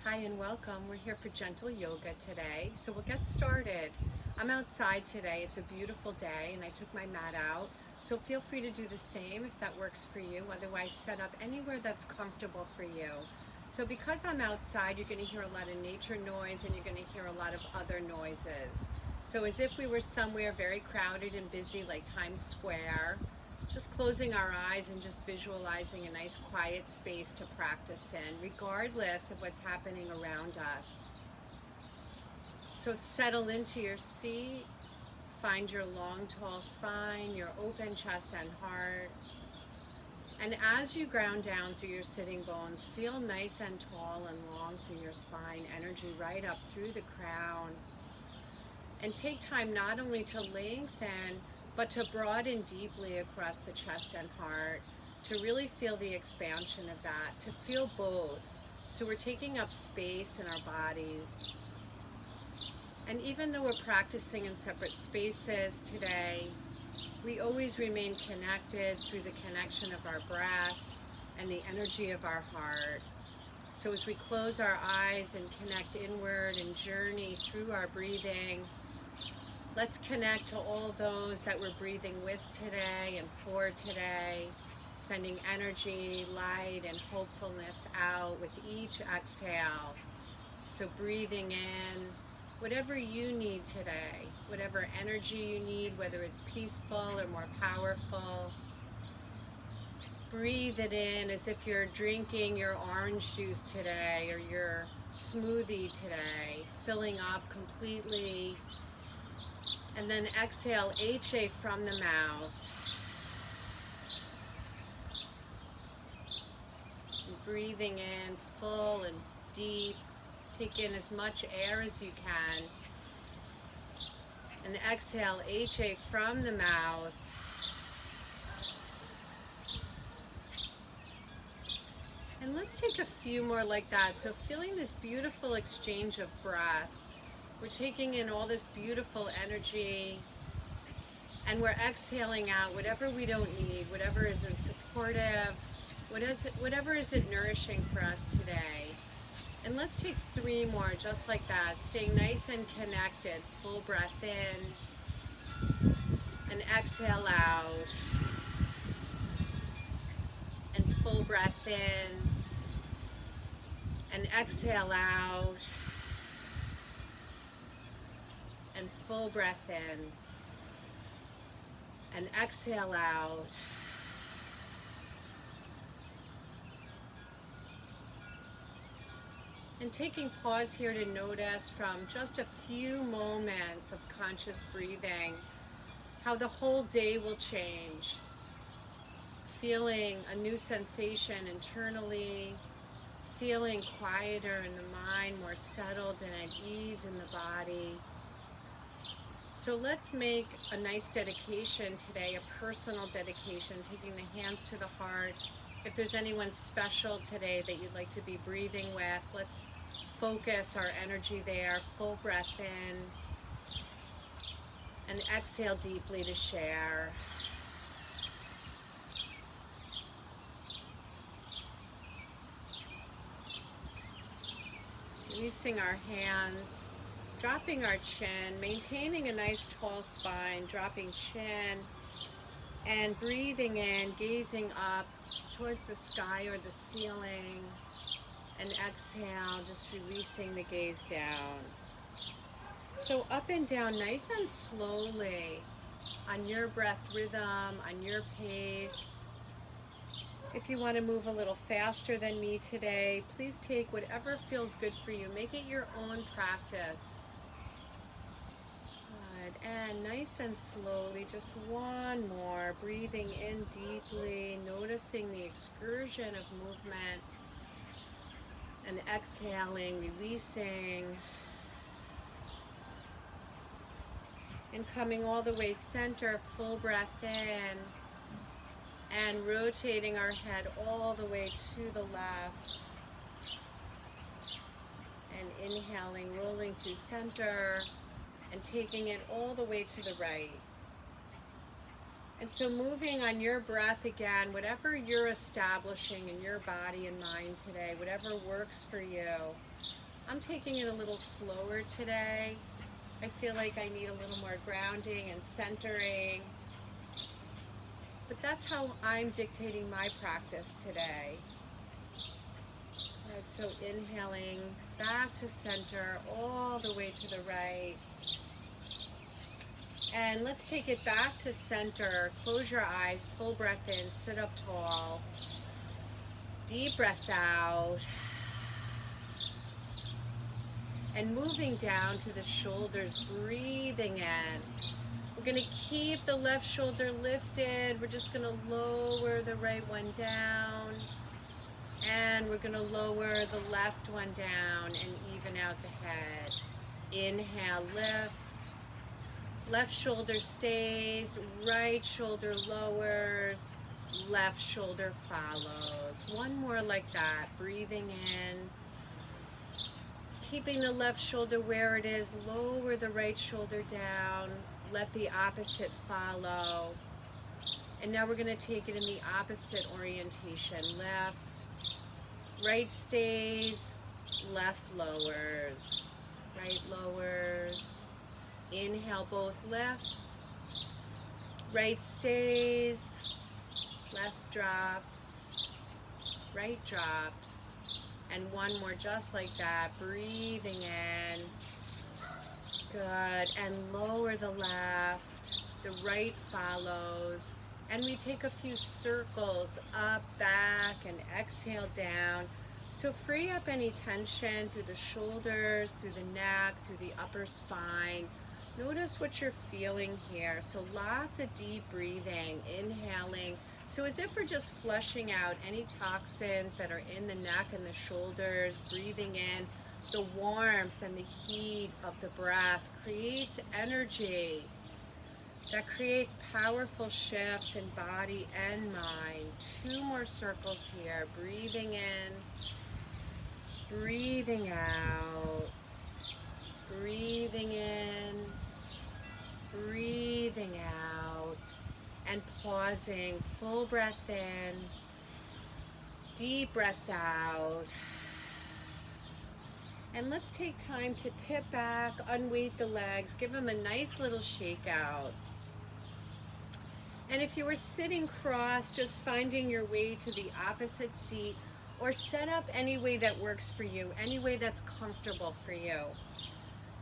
Hi and welcome. We're here for gentle yoga today. So we'll get started. I'm outside today. It's a beautiful day and I took my mat out. So feel free to do the same if that works for you. Otherwise, set up anywhere that's comfortable for you. So because I'm outside, you're going to hear a lot of nature noise and you're going to hear a lot of other noises. So as if we were somewhere very crowded and busy like Times Square, just closing our eyes and just visualizing a nice quiet space to practice in, regardless of what's happening around us. So settle into your seat, find your long, tall spine, your open chest and heart. And as you ground down through your sitting bones, feel nice and tall and long through your spine, energy right up through the crown. And take time not only to lengthen, but to broaden deeply across the chest and heart, to really feel the expansion of that, to feel both. So we're taking up space in our bodies. And even though we're practicing in separate spaces today, we always remain connected through the connection of our breath and the energy of our heart. So as we close our eyes and connect inward and journey through our breathing, let's connect to all those that we're breathing with today and for today, sending energy, light, and hopefulness out with each exhale. So breathing in whatever you need today, whatever energy you need, whether it's peaceful or more powerful. Breathe it in as if you're drinking your orange juice today or your smoothie today, filling up completely. And then exhale HA from the mouth. And breathing in full and deep. Take in as much air as you can. And exhale HA from the mouth. And let's take a few more like that. So feeling this beautiful exchange of breath. We're taking in all this beautiful energy and we're exhaling out whatever we don't need, whatever isn't supportive, whatever isn't nourishing for us today. And let's take 3 more just like that, staying nice and connected. Full breath in and exhale out. And full breath in and exhale out. And full breath in and exhale out. And taking pause here to notice from just a few moments of conscious breathing how the whole day will change. Feeling a new sensation internally, feeling quieter in the mind, more settled and at ease in the body. So let's make a nice dedication today, a personal dedication, taking the hands to the heart. If there's anyone special today that you'd like to be breathing with, let's focus our energy there. Full breath in and exhale deeply to share. Releasing our hands. Dropping our chin, maintaining a nice tall spine, dropping chin, and breathing in, gazing up towards the sky or the ceiling, and exhale, just releasing the gaze down. So up and down, nice and slowly, on your breath rhythm, on your pace. If you want to move a little faster than me today, please take whatever feels good for you. Make it your own practice. Good. And nice and slowly, just one more. Breathing in deeply, noticing the excursion of movement. And exhaling, releasing. And coming all the way center, full breath in. And rotating our head all the way to the left. And inhaling, rolling through center, and taking it all the way to the right. And so moving on your breath again, whatever you're establishing in your body and mind today, whatever works for you. I'm taking it a little slower today. I feel like I need a little more grounding and centering. But that's how I'm dictating my practice today. All right, so inhaling back to center, all the way to the right. And let's take it back to center. Close your eyes, full breath in, sit up tall. Deep breath out. And moving down to the shoulders, breathing in. We're going to keep the left shoulder lifted. We're just going to lower the right one down. And we're going to lower the left one down and even out the head. Inhale, lift. Left shoulder stays, right shoulder lowers, left shoulder follows. One more like that, breathing in. Keeping the left shoulder where it is, lower the right shoulder down, let the opposite follow. And now we're going to take it in the opposite orientation. Left, right stays, left lowers, right lowers. Inhale, both lift, right stays, left drops, right drops, and one more just like that, breathing in, good, and lower the left, the right follows, and we take a few circles up, back, and exhale down. So free up any tension through the shoulders, through the neck, through the upper spine. Notice what you're feeling here. So lots of deep breathing, inhaling. So as if we're just flushing out any toxins that are in the neck and the shoulders, breathing in. The warmth and the heat of the breath creates energy that creates powerful shifts in body and mind. 2 more circles here. Breathing in, breathing out, breathing in, breathing out, and pausing. Full breath in, deep breath out. And let's take time to tip back, unweight the legs, give them a nice little shake out. And if you were sitting cross, just finding your way to the opposite seat, or set up any way that works for you, any way that's comfortable for you.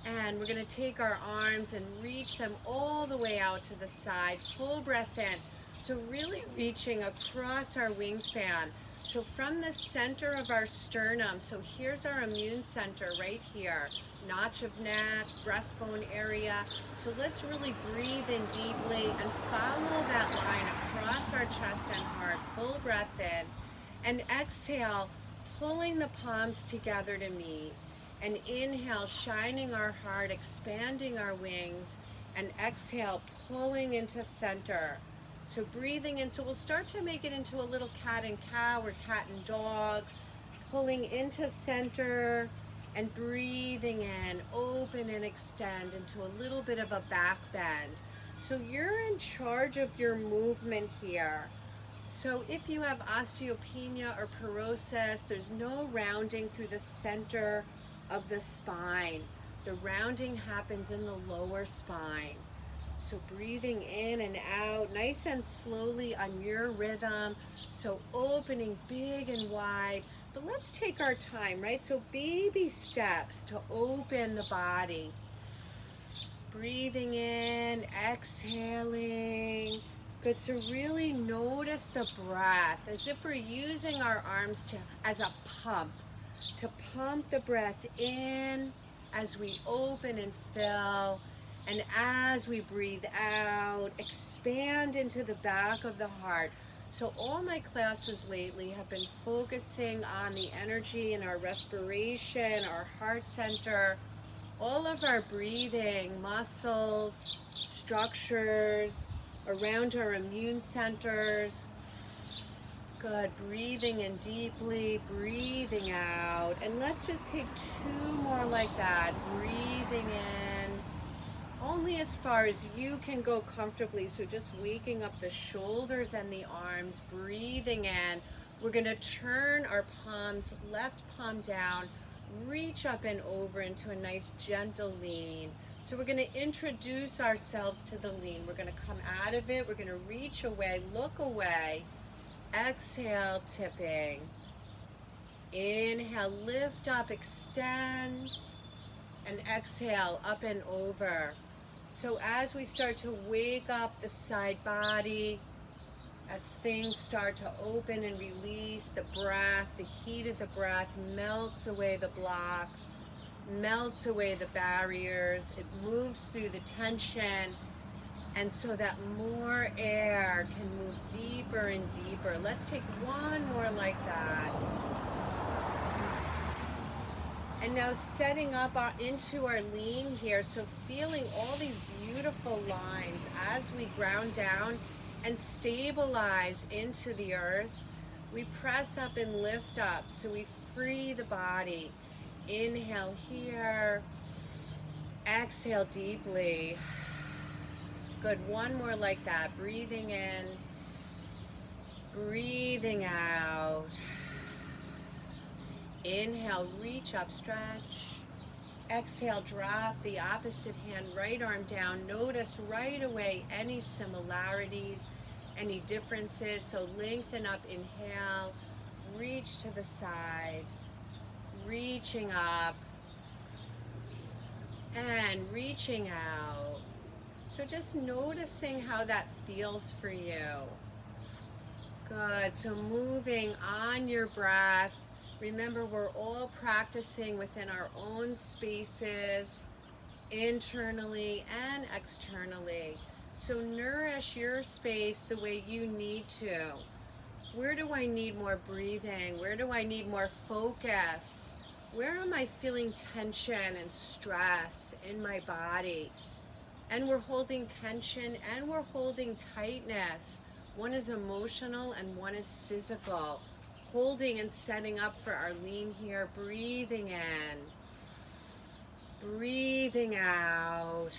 And we're going to take our arms and reach them all the way out to the side. Full breath in. So really reaching across our wingspan. So from the center of our sternum, so here's our immune center right here. Notch of neck, breastbone area. So let's really breathe in deeply and follow that line across our chest and heart. Full breath in. And exhale, pulling the palms together to meet. And inhale, shining our heart, expanding our wings. And exhale, pulling into center. So breathing in. So we'll start to make it into a little cat and cow or cat and dog. Pulling into center and breathing in. Open and extend into a little bit of a back bend. So you're in charge of your movement here. So if you have osteopenia or porosis, there's no rounding through the center of the spine. The rounding happens in the lower spine. So breathing in and out, nice and slowly on your rhythm. So opening big and wide. But let's take our time, right? So baby steps to open the body. Breathing in, exhaling. Good, so really notice the breath as if we're using our arms as a pump, to pump the breath in as we open and fill, and as we breathe out, expand into the back of the heart. So all my classes lately have been focusing on the energy in our respiration, our heart center, all of our breathing muscles, structures, around our immune centers. Good, breathing in deeply, breathing out. And let's just take 2 more like that. Breathing in, only as far as you can go comfortably. So just waking up the shoulders and the arms, breathing in. We're going to turn our palms, left palm down, reach up and over into a nice gentle lean. So we're going to introduce ourselves to the lean. We're going to come out of it. We're going to reach away, look away. Exhale, tipping. Inhale, lift up, extend. And exhale, up and over. So as we start to wake up the side body, as things start to open and release, the breath, the heat of the breath melts away the blocks, melts away the barriers, it moves through the tension, and so that more air can move deeper and deeper. Let's take one more like that. And now setting up into our lean here, so feeling all these beautiful lines as we ground down and stabilize into the earth. We press up and lift up, so we free the body. Inhale here, exhale deeply. Good, one more like that. Breathing in, breathing out. Inhale, reach up, stretch. Exhale, drop the opposite hand, right arm down. Notice right away any similarities, any differences. So lengthen up, inhale, reach to the side, reaching up, and reaching out. So just noticing how that feels for you. Good, so moving on your breath. Remember, we're all practicing within our own spaces, internally and externally. So nourish your space the way you need to. Where do I need more breathing? Where do I need more focus? Where am I feeling tension and stress in my body? And we're holding tension and we're holding tightness. One is emotional and one is physical. Holding and setting up for our lean here. Breathing in, breathing out,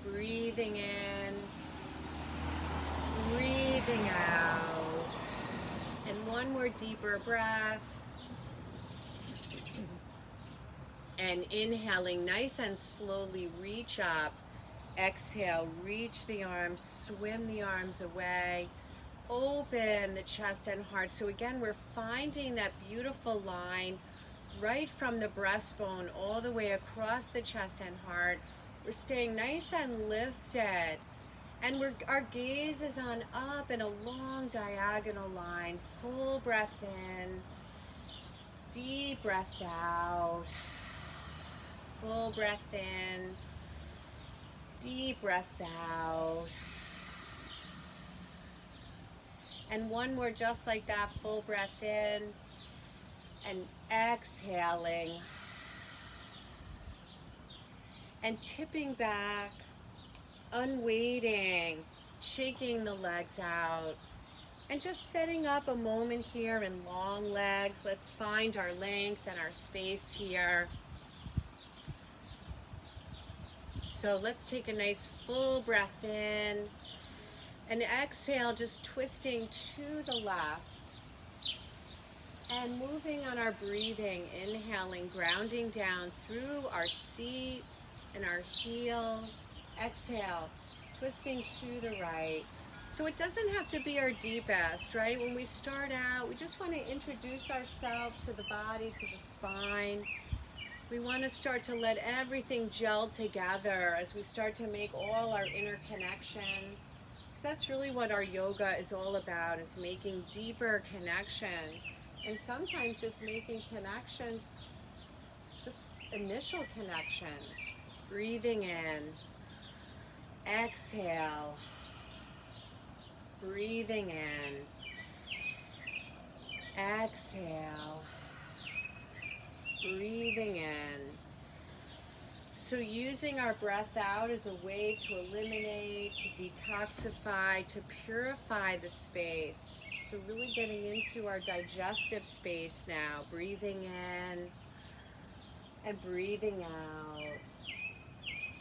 breathing in, breathing out. And one more deeper breath. And inhaling nice and slowly, reach up. Exhale, reach the arms, swim the arms away. Open the chest and heart. So again, we're finding that beautiful line right from the breastbone all the way across the chest and heart. We're staying nice and lifted. And our gaze is on up in a long diagonal line. Full breath in. Deep breath out. Full breath in. Deep breath out. And one more just like that, full breath in and exhaling. And tipping back, unweighting, shaking the legs out. And just setting up a moment here in long legs. Let's find our length and our space here. So let's take a nice full breath in. And exhale, just twisting to the left. And moving on our breathing, inhaling, grounding down through our seat and our heels. Exhale, twisting to the right. So it doesn't have to be our deepest, right? When we start out, we just want to introduce ourselves to the body, to the spine. We want to start to let everything gel together as we start to make all our inner connections. Because that's really what our yoga is all about, is making deeper connections. And sometimes just making connections, just initial connections. Breathing in. Exhale. Breathing in. Exhale. Breathing in. So using our breath out as a way to eliminate, to detoxify, to purify the space. So really getting into our digestive space now. Breathing in and breathing out.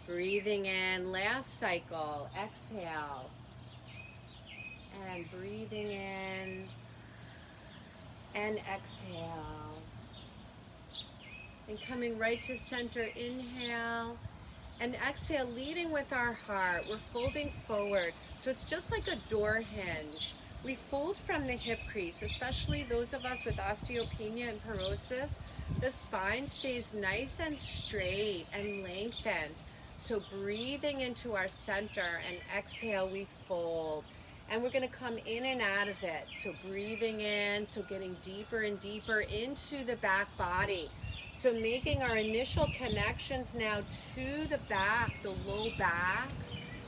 Breathing in, last cycle, exhale. And breathing in and exhale. And coming right to center, inhale. And exhale, leading with our heart. We're folding forward. So it's just like a door hinge. We fold from the hip crease, especially those of us with osteopenia and porosis. The spine stays nice and straight and lengthened. So breathing into our center and exhale, we fold. And we're going to come in and out of it. So breathing in, so getting deeper and deeper into the back body. So making our initial connections now to the back, the low back,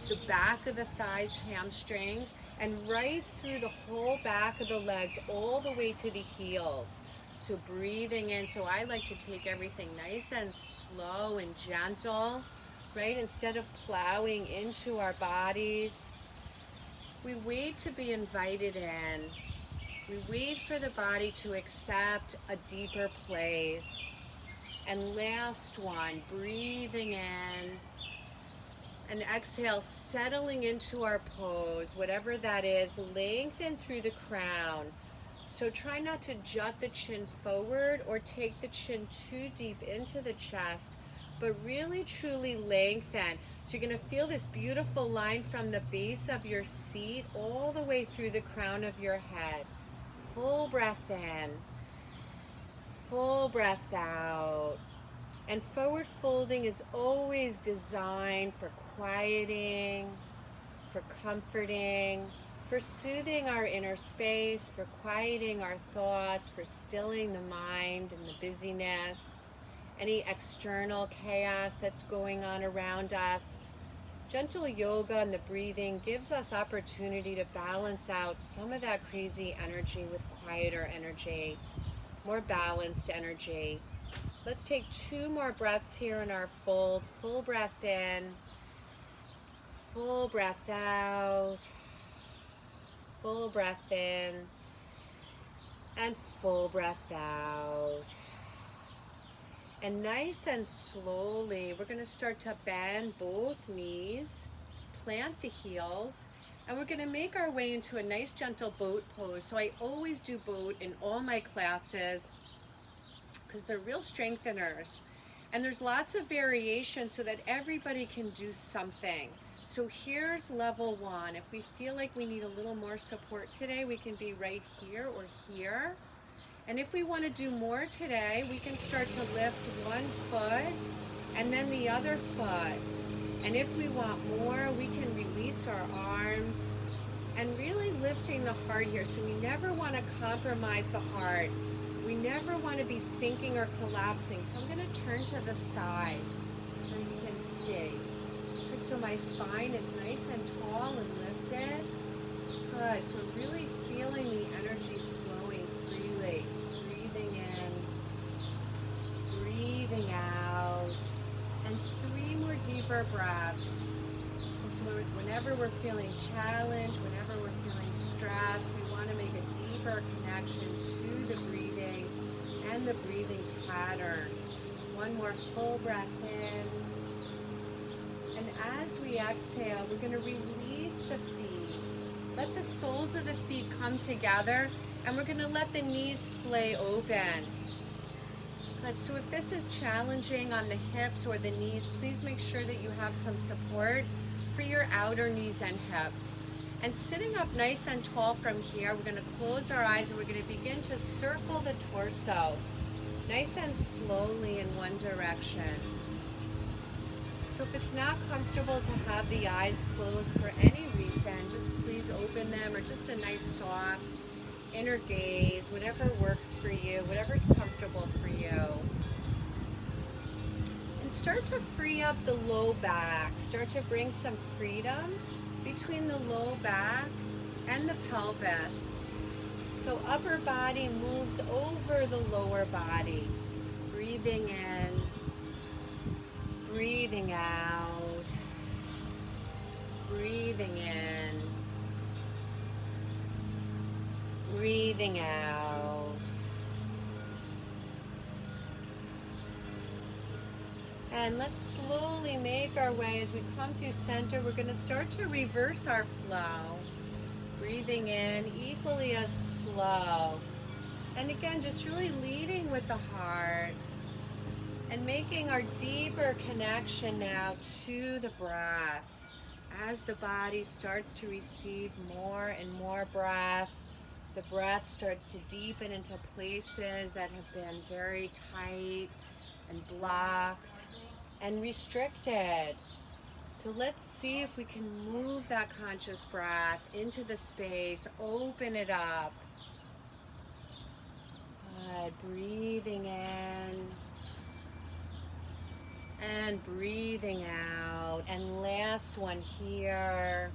the back of the thighs, hamstrings, and right through the whole back of the legs, all the way to the heels. So breathing in. So I like to take everything nice and slow and gentle, right? Instead of plowing into our bodies. We wait to be invited in. We wait for the body to accept a deeper place. And last one, breathing in and exhale, settling into our pose, whatever that is, lengthen through the crown. So try not to jut the chin forward or take the chin too deep into the chest, but really truly lengthen. So you're going to feel this beautiful line from the base of your seat all the way through the crown of your head. Full breath in. Full breath out. And forward folding is always designed for quieting, for comforting, for soothing our inner space, for quieting our thoughts, for stilling the mind and the busyness, any external chaos that's going on around us. Gentle yoga and the breathing gives us opportunity to balance out some of that crazy energy with quieter energy, more balanced energy. Let's take 2 more breaths here in our fold. Full breath in, full breath out, full breath in, and full breath out. And nice and slowly, we're going to start to bend both knees, plant the heels, and we're going to make our way into a nice gentle boat pose. So I always do boat in all my classes because they're real strengtheners. And there's lots of variation so that everybody can do something. So here's level 1. If we feel like we need a little more support today, we can be right here or here. And if we want to do more today, we can start to lift one foot and then the other foot. And if we want more, we can release our arms and really lifting the heart here. So we never want to compromise the heart. We never want to be sinking or collapsing. So I'm going to turn to the side so you can see. Good. So my spine is nice and tall and lifted. Good. So really feeling the energy flowing freely. Breathing in, breathing out, and 3 more deeper breaths. And so whenever we're feeling challenged, whenever we're feeling stressed, we want to make a deeper connection to the breathing and the breathing pattern. 1 more full breath in. And as we exhale, we're going to release the feet. Let the soles of the feet come together, and we're going to let the knees splay open. Good. So if this is challenging on the hips or the knees, please make sure that you have some support for your outer knees and hips. And sitting up nice and tall from here, we're going to close our eyes and we're going to begin to circle the torso nice and slowly in one direction. So if it's not comfortable to have the eyes closed for any reason, just please open them, or just a nice soft inner gaze, whatever works for you, whatever's comfortable for you. And start to free up the low back. Start to bring some freedom between the low back and the pelvis. So upper body moves over the lower body. Breathing in, breathing out, breathing in, breathing out. And let's slowly make our way as we come through center. We're going to start to reverse our flow. Breathing in equally as slow. And again, just really leading with the heart and making our deeper connection now to the breath. As the body starts to receive more and more breath, the breath starts to deepen into places that have been very tight and blocked and restricted. So let's see if we can move that conscious breath into the space, open it up. Good. Breathing in and breathing out. And last one here.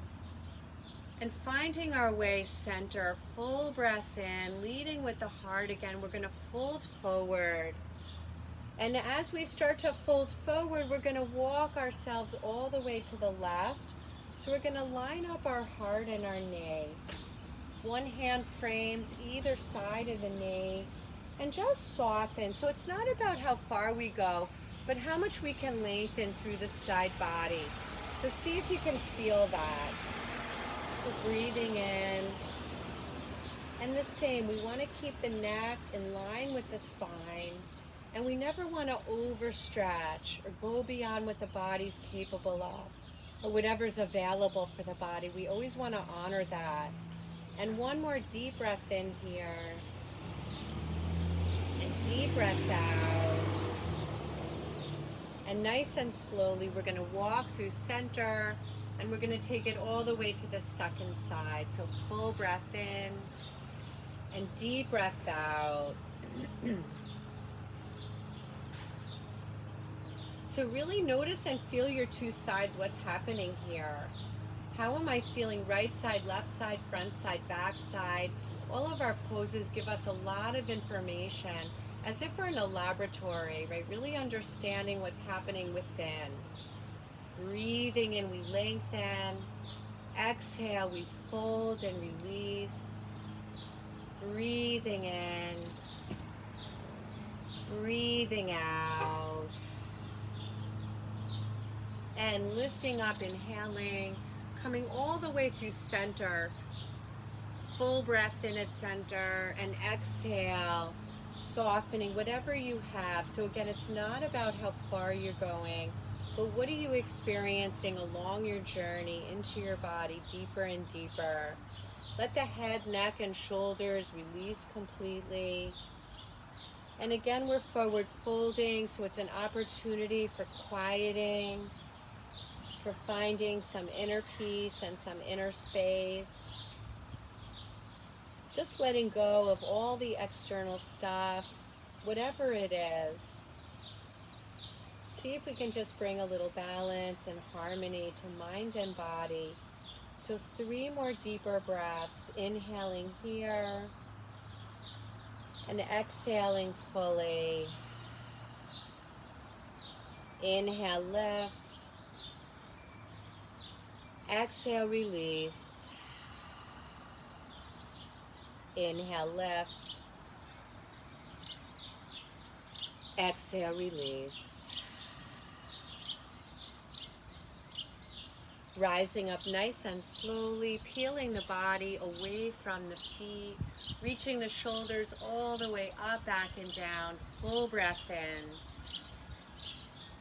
And finding our way center, full breath in, leading with the heart again. We're going to fold forward. And as we start to fold forward, we're going to walk ourselves all the way to the left. So we're going to line up our heart and our knee. One hand frames either side of the knee and just soften. So it's not about how far we go, but how much we can lengthen through the side body. So see if you can feel that. So breathing in. And the same, we want to keep the neck in line with the spine. And we never want to overstretch or go beyond what the body's capable of or whatever's available for the body. We always want to honor that. And one more deep breath in here. And deep breath out. And nice and slowly, we're going to walk through center and we're going to take it all the way to the second side. So full breath in and deep breath out. So really notice and feel your two sides, what's happening here. How am I feeling? Right side, left side, front side, back side. All of our poses give us a lot of information, as if we're in a laboratory, right? Really understanding what's happening within. Breathing in, we lengthen. Exhale, we fold and release. Breathing in. Breathing out. And lifting up, inhaling, coming all the way through center. Full breath in at center, and exhale, softening whatever you have. So again, it's not about how far you're going, but what are you experiencing along your journey into your body, deeper and deeper. Let the head, neck, and shoulders release completely. And again, we're forward folding, so it's an opportunity for quieting, for finding some inner peace and some inner space. Just letting go of all the external stuff, whatever it is. See if we can just bring a little balance and harmony to mind and body. So 3 more deeper breaths, inhaling here and exhaling fully. Inhale, lift. Exhale, release. Inhale, lift. Exhale, release. Rising up nice and slowly, peeling the body away from the feet, reaching the shoulders all the way up, back, and down. Full breath in.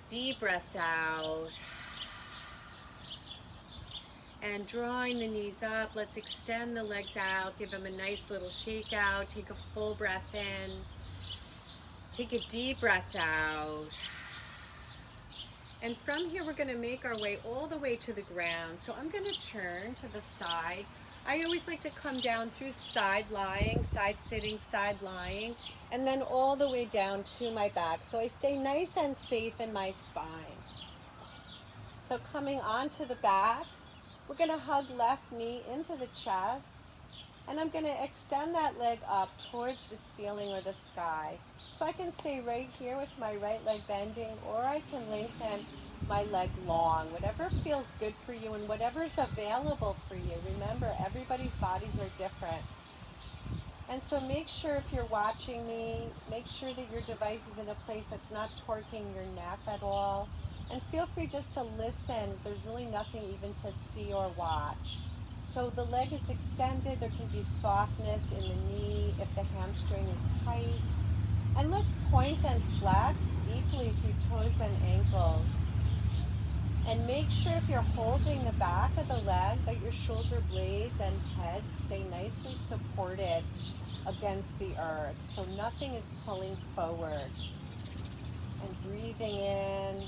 Deep breath out. And drawing the knees up, let's extend the legs out, give them a nice little shake out, take a full breath in, take a deep breath out. And from here, we're gonna make our way all the way to the ground. So I'm gonna turn to the side. I always like to come down through side lying, side sitting, side lying, and then all the way down to my back. So I stay nice and safe in my spine. So coming onto the back, we're going to hug left knee into the chest, and I'm going to extend that leg up towards the ceiling or the sky. So I can stay right here with my right leg bending, or I can lengthen my leg long, whatever feels good for you and whatever is available for you. Remember, everybody's bodies are different. And so make sure if you're watching me, make sure that your device is in a place that's not torquing your neck at all. And feel free just to listen. There's really nothing even to see or watch. So the leg is extended. There can be softness in the knee if the hamstring is tight. And let's point and flex deeply through toes and ankles. And make sure if you're holding the back of the leg that your shoulder blades and head stay nicely supported against the earth. So nothing is pulling forward. And breathing in,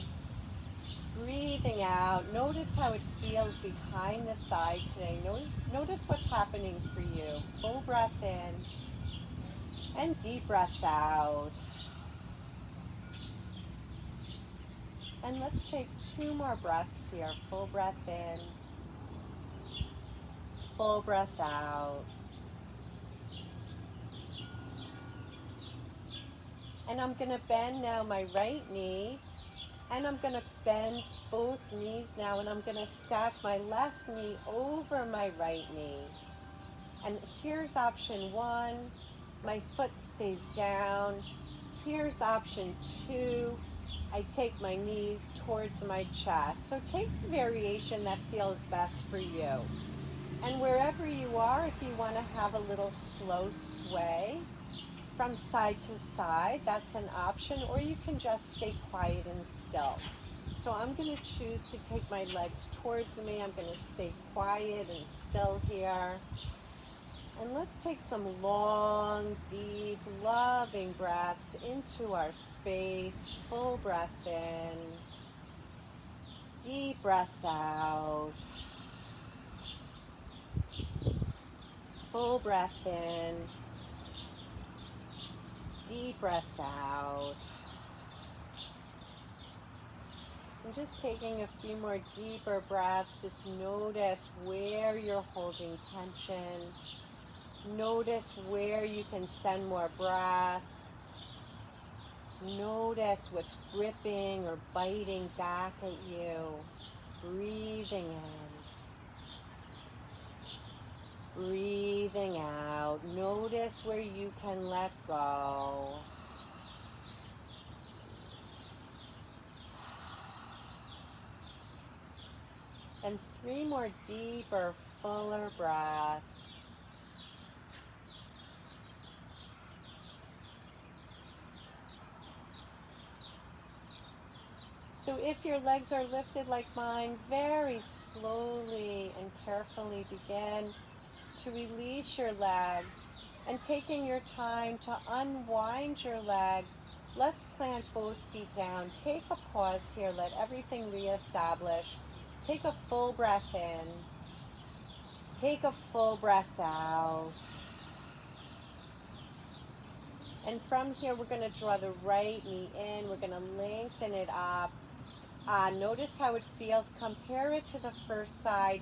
breathing out. Notice how it feels behind the thigh today. Notice what's happening for you. Full breath in and deep breath out. And let's take 2 more breaths here. Full breath in, full breath out. And I'm going to bend now my right knee, and I'm going to bend both knees now, and I'm going to stack my left knee over my right knee. And here's option 1, my foot stays down. Here's option 2, I take my knees towards my chest. So take the variation that feels best for you. And wherever you are, if you want to have a little slow sway from side to side, that's an option, or you can just stay quiet and still. So I'm going to choose to take my legs towards me. I'm going to stay quiet and still here. And let's take some long, deep, loving breaths into our space. Full breath in, deep breath out. Full breath in, deep breath out. And just taking a few more deeper breaths, just notice where you're holding tension. Notice where you can send more breath. Notice what's gripping or biting back at you. Breathing in. Breathing out. Notice where you can let go. And 3 more deeper, fuller breaths. So if your legs are lifted like mine, very slowly and carefully begin to release your legs, and taking your time to unwind your legs. Let's plant both feet down. Take a pause here. Let everything reestablish. Take a full breath in. Take a full breath out. And from here, we're going to draw the right knee in. We're going to lengthen it up. Notice how it feels. Compare it to the first side.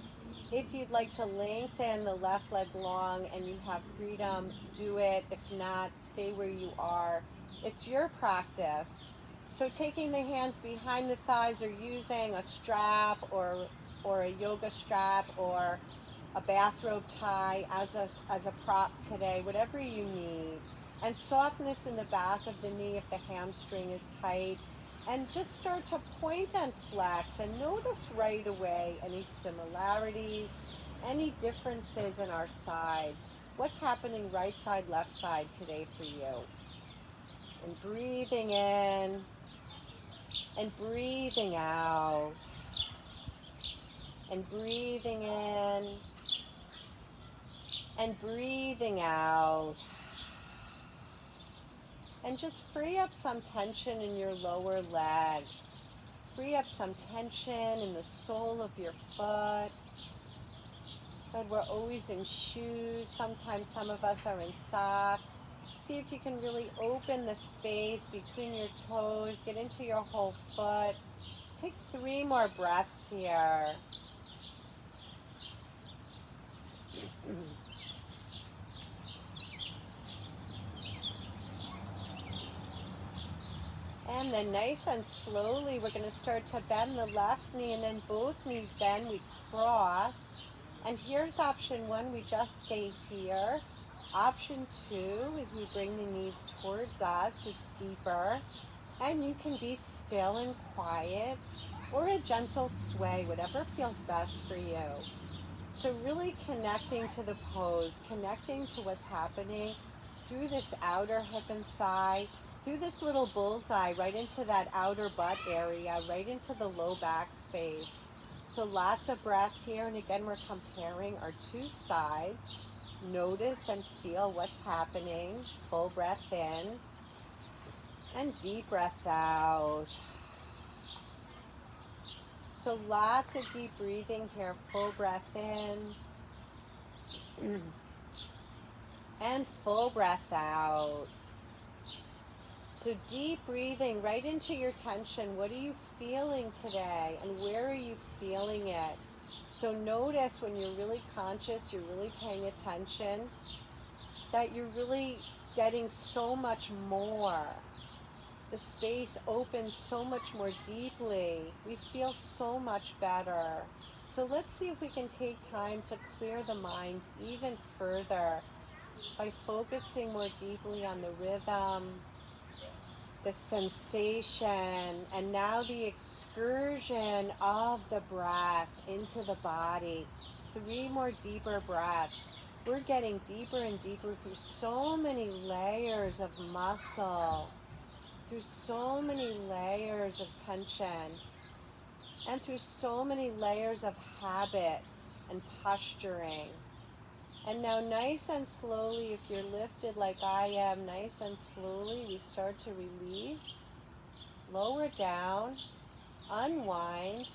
If you'd like to lengthen the left leg long and you have freedom, do it. If not, stay where you are. It's your practice. So taking the hands behind the thighs, or using a strap or a yoga strap or a bathrobe tie as a prop today, whatever you need. And softness in the back of the knee if the hamstring is tight. And just start to point and flex, and notice right away any similarities, any differences in our sides. What's happening right side, left side today for you? And breathing in and breathing out. And breathing in and breathing out. And just free up some tension in your lower leg. Free up some tension in the sole of your foot. But we're always in shoes. Sometimes some of us are in socks. See if you can really open the space between your toes. Get into your whole foot. Take 3 more breaths here. And then nice and slowly, we're going to start to bend the left knee, and then both knees bend. We cross. And here's option 1. We just stay here. Option two is we bring the knees towards us, is deeper, and you can be still and quiet, or a gentle sway, whatever feels best for you. So really connecting to the pose, connecting to what's happening through this outer hip and thigh, through this little bullseye, right into that outer butt area, right into the low back space. So lots of breath here, and again, we're comparing our two sides. Notice and feel what's happening. Full breath in, and deep breath out. So lots of deep breathing here. Full breath in and full breath out. So deep breathing right into your tension. What are you feeling today, and where are you feeling it? So notice when you're really conscious, you're really paying attention, that you're really getting so much more. The space opens so much more deeply. We feel so much better. So let's see if we can take time to clear the mind even further by focusing more deeply on the rhythm, the sensation, and now the excursion of the breath into the body. 3 more deeper breaths. We're getting deeper and deeper through so many layers of muscle, through so many layers of tension, and through so many layers of habits and posturing. And now nice and slowly, if you're lifted like I am, nice and slowly we start to release, lower down, unwind,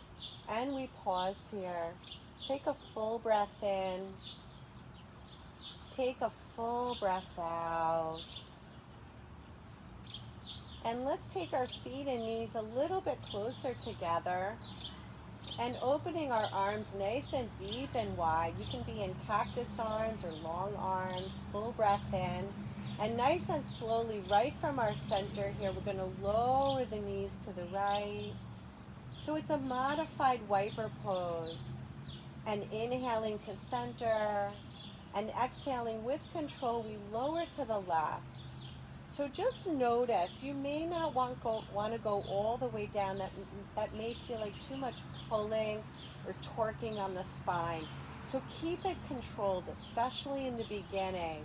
and we pause here. Take a full breath in, take a full breath out. And let's take our feet and knees a little bit closer together and opening our arms nice and deep and wide. You can be in cactus arms or long arms. Full breath in. And nice and slowly, right from our center here, we're going to lower the knees to the right. So it's a modified wiper pose. And inhaling to center. And exhaling with control, we lower to the left. So just notice, you may not want to go all the way down. That may feel like too much pulling or torquing on the spine. So keep it controlled, especially in the beginning.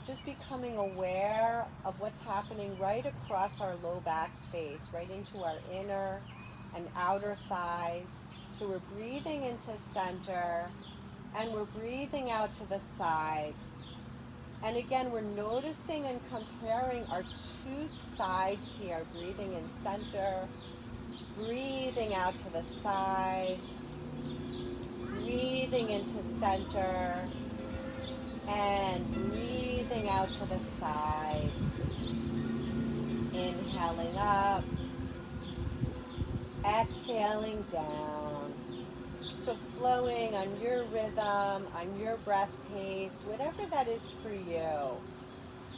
Just becoming aware of what's happening right across our low back space, right into our inner and outer thighs. So we're breathing into center, and we're breathing out to the side. And again, we're noticing and comparing our two sides here. Breathing in center, breathing out to the side, breathing into center, and breathing out to the side. Inhaling up, exhaling down. So flowing on your rhythm, on your breath pace, whatever that is for you.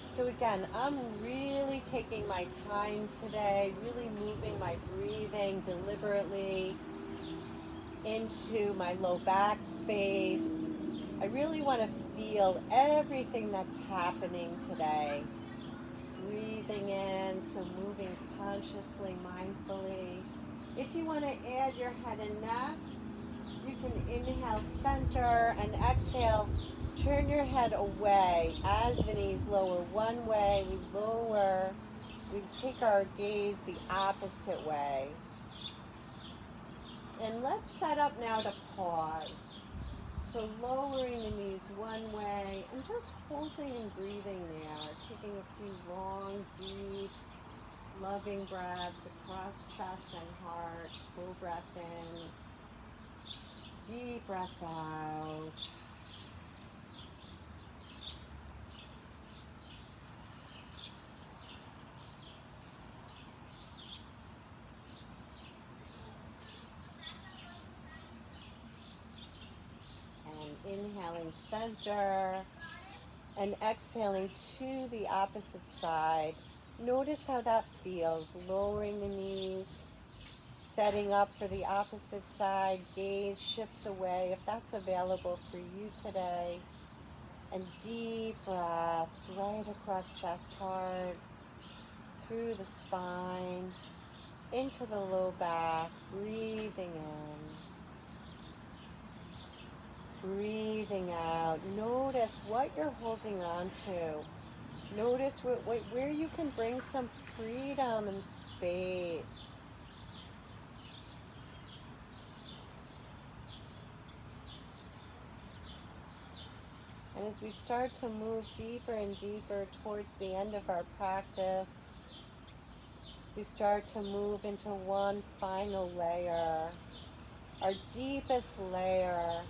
So again, I'm really taking my time today, really moving my breathing deliberately into my low back space. I really want to feel everything that's happening today. Breathing in, so moving consciously, mindfully. If you want to add your head and neck, you can inhale center and exhale. Turn your head away as the knees lower one way. We lower, we take our gaze the opposite way. And let's set up now to pause. So lowering the knees one way and just holding and breathing there. Taking a few long, deep, loving breaths across chest and heart. Full breath in. Deep breath out. And inhaling center and exhaling to the opposite side. Notice how that feels, lowering the knees, setting up for the opposite side, gaze shifts away if that's available for you today. And deep breaths right across chest, heart, through the spine, into the low back, breathing in, breathing out. Notice what you're holding on to. Notice where you can bring some freedom and space. And as we start to move deeper and deeper towards the end of our practice, we start to move into one final layer, our deepest layer.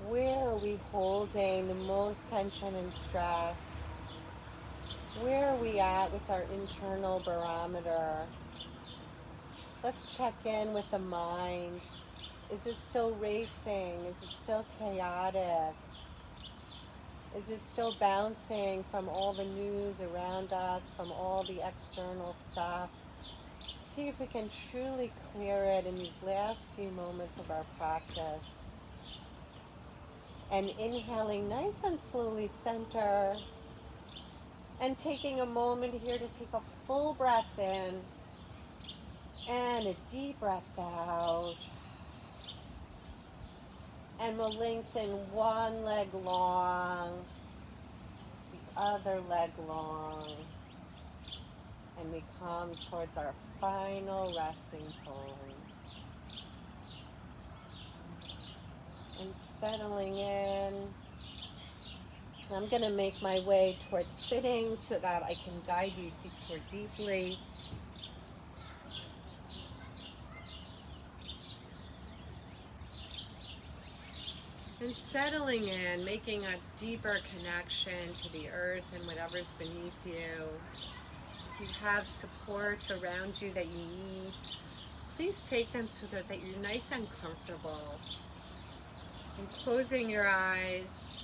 Where are we holding the most tension and stress? Where are we at with our internal barometer? Let's check in with the mind. Is it still racing? Is it still chaotic? Is it still bouncing from all the news around us, from all the external stuff? See if we can truly clear it in these last few moments of our practice. And inhaling nice and slowly, center. And taking a moment here to take a full breath in and a deep breath out. And we'll lengthen one leg long, the other leg long. And we come towards our final resting pose. And settling in. I'm going to make my way towards sitting so that I can guide you more deeply. And settling in, making a deeper connection to the earth and whatever's beneath you. If you have supports around you that you need, please take them so that you're nice and comfortable. And closing your eyes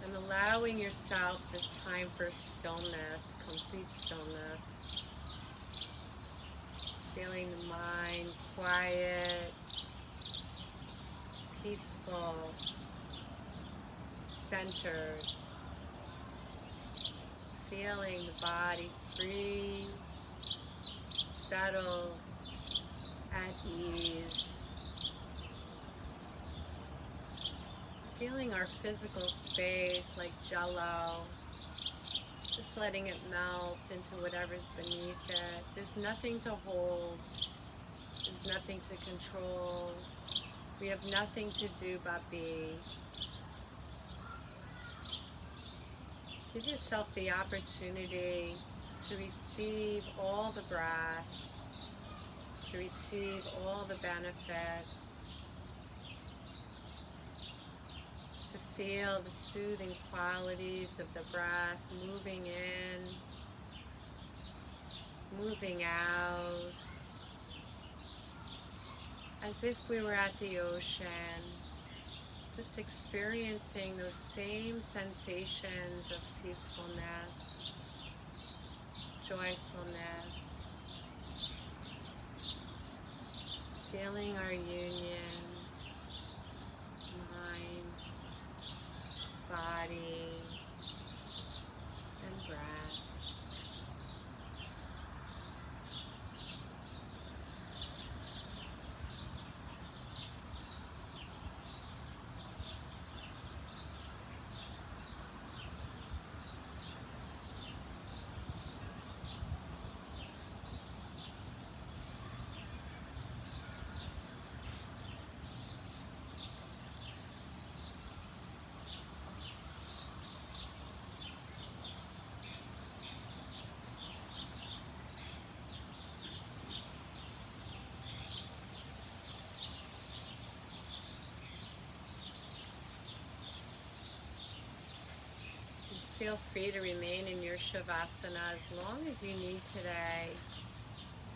and allowing yourself this time for stillness, complete stillness. Feeling the mind quiet, peaceful, centered. Feeling the body free, settled, at ease. Feeling our physical space like jello, just letting it melt into whatever's beneath it. There's nothing to hold, there's nothing to control. We have nothing to do but be. Give yourself the opportunity to receive all the breath, to receive all the benefits, to feel the soothing qualities of the breath moving in, moving out, as if we were at the ocean, just experiencing those same sensations of peacefulness, joyfulness, feeling our union, mind, body, and breath. Feel free to remain in your Shavasana as long as you need today.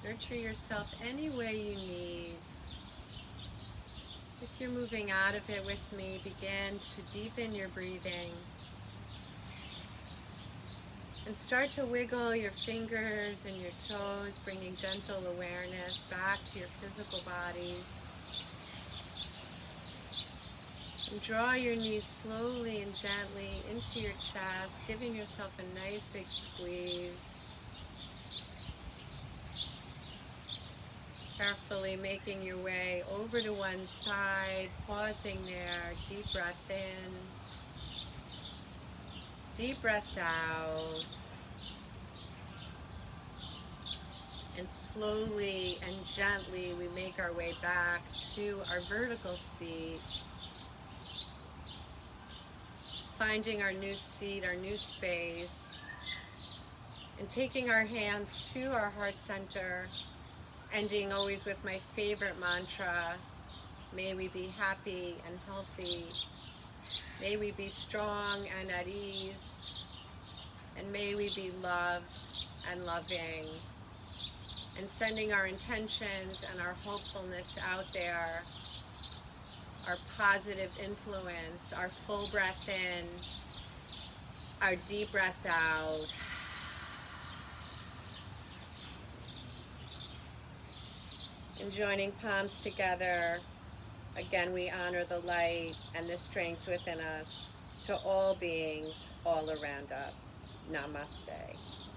Nurture yourself any way you need. If you're moving out of it with me, begin to deepen your breathing. And start to wiggle your fingers and your toes, bringing gentle awareness back to your physical bodies. And draw your knees slowly and gently into your chest, giving yourself a nice big squeeze. Carefully making your way over to one side, pausing there, deep breath in, deep breath out, and slowly and gently we make our way back to our vertical seat, finding our new seat, our new space, and taking our hands to our heart center, ending always with my favorite mantra, may we be happy and healthy, may we be strong and at ease, and may we be loved and loving, and sending our intentions and our hopefulness out there, our positive influence, our full breath in, our deep breath out. And joining palms together, again we honor the light and the strength within us to all beings all around us. Namaste.